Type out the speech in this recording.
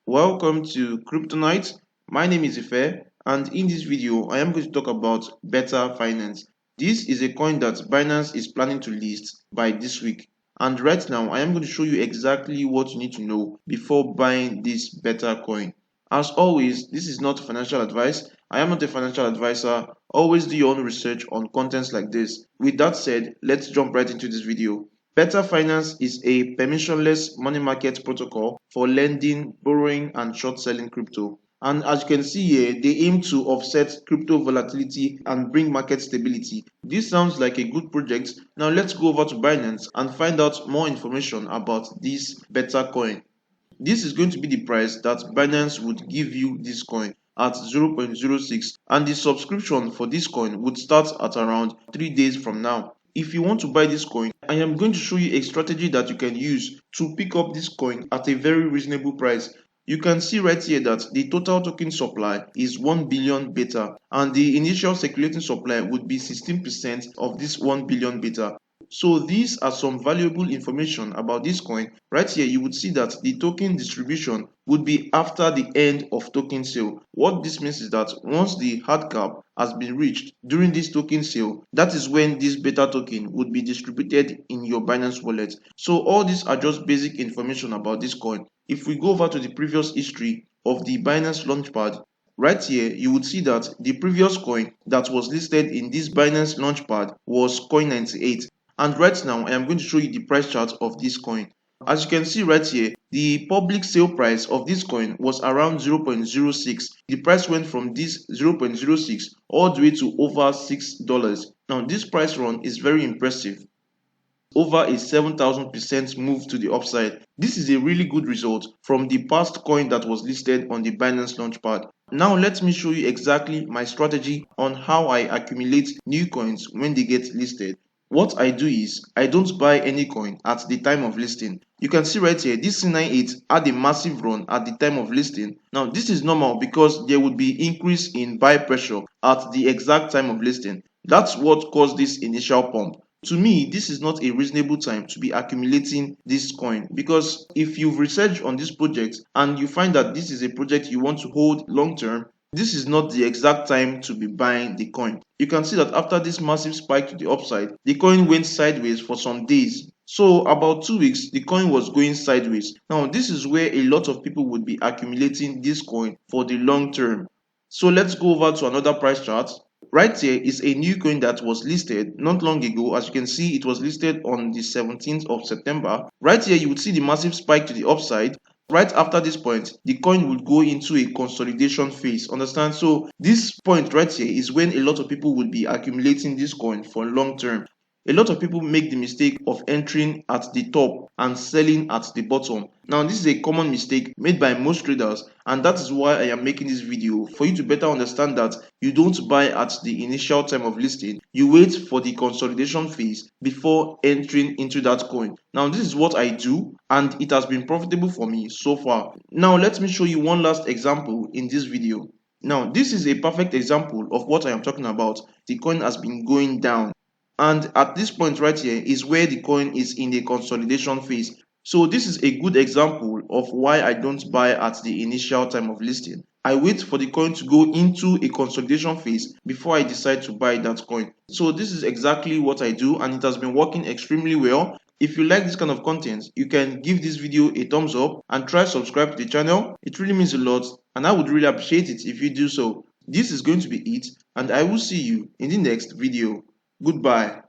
Welcome to Crypto Night. My name is Ife, and in this video, I am going to talk about Beta Finance. This is a coin that Binance is planning to list by this week. And right now, I am going to show you exactly what you need to know before buying this Beta coin. As always, this is not financial advice. I am not a financial advisor. Always do your own research on contents like this. With that said, let's jump right into this video. Better Finance is a permissionless money market protocol for lending, borrowing, and short selling crypto. And as you can see here, they aim to offset crypto volatility and bring market stability. This sounds like a good project. Now let's go over to Binance and find out more information about this Better coin. This is going to be the price that Binance would give you this coin at 0.06, and the subscription for this coin would start at around 3 days from now. If you want to buy this coin, I am going to show you a strategy that you can use to pick up this coin at a very reasonable price. You can see right here that the total token supply is 1 billion beta, and the initial circulating supply would be 16% of this 1 billion beta. So these are some valuable information about this coin. Right here, you would see that the token distribution would be after the end of token sale. What this means is that once the hard cap has been reached during this token sale, that is when this beta token would be distributed in your Binance wallet. So all these are just basic information about this coin. If we go over to the previous history of the Binance Launchpad, right here, you would see that the previous coin that was listed in this Binance Launchpad was coin 98. And right now, I am going to show you the price chart of this coin. As you can see right here, the public sale price of this coin was around 0.06. The price went from this 0.06 all the way to over $6. Now, this price run is very impressive. Over a 7,000% move to the upside. This is a really good result from the past coin that was listed on the Binance Launchpad. Now let me show you exactly my strategy on how I accumulate new coins when they get listed. What I do is, I don't buy any coin at the time of listing. You can see right here, this C98 had a massive run at the time of listing. Now this is normal because there would be increase in buy pressure at the exact time of listing. That's what caused this initial pump. To me, this is not a reasonable time to be accumulating this coin, because if you've researched on this project and you find that this is a project you want to hold long term, this is not the exact time to be buying the coin. You can see that after this massive spike to the upside, the coin went sideways for some days. So about 2 weeks, the coin was going sideways. Now this is where a lot of people would be accumulating this coin for the long term. So let's go over to another price chart. Right here is a new coin that was listed not long ago. As you can see, it was listed on the 17th of September. Right here, you would see the massive spike to the upside. Right after this point, the coin would go into a consolidation phase. Understand? So this point right here is when a lot of people would be accumulating this coin for long term. A lot of people make the mistake of entering at the top and selling at the bottom. Now this is a common mistake made by most traders, and that is why I am making this video, for you to better understand that you don't buy at the initial time of listing. You wait for the consolidation phase before entering into that coin. Now this is what I do, and it has been profitable for me so far. Now let me show you one last example in this video. Now this is a perfect example of what I am talking about. The coin has been going down. And at this point right here is where the coin is in the consolidation phase. So this is a good example of why I don't buy at the initial time of listing. I wait for the coin to go into a consolidation phase before I decide to buy that coin. So this is exactly what I do, and it has been working extremely well. If you like this kind of content, you can give this video a thumbs up and try subscribe to the channel. It really means a lot, and I would really appreciate it if you do so. This is going to be it, and I will see you in the next video. Goodbye.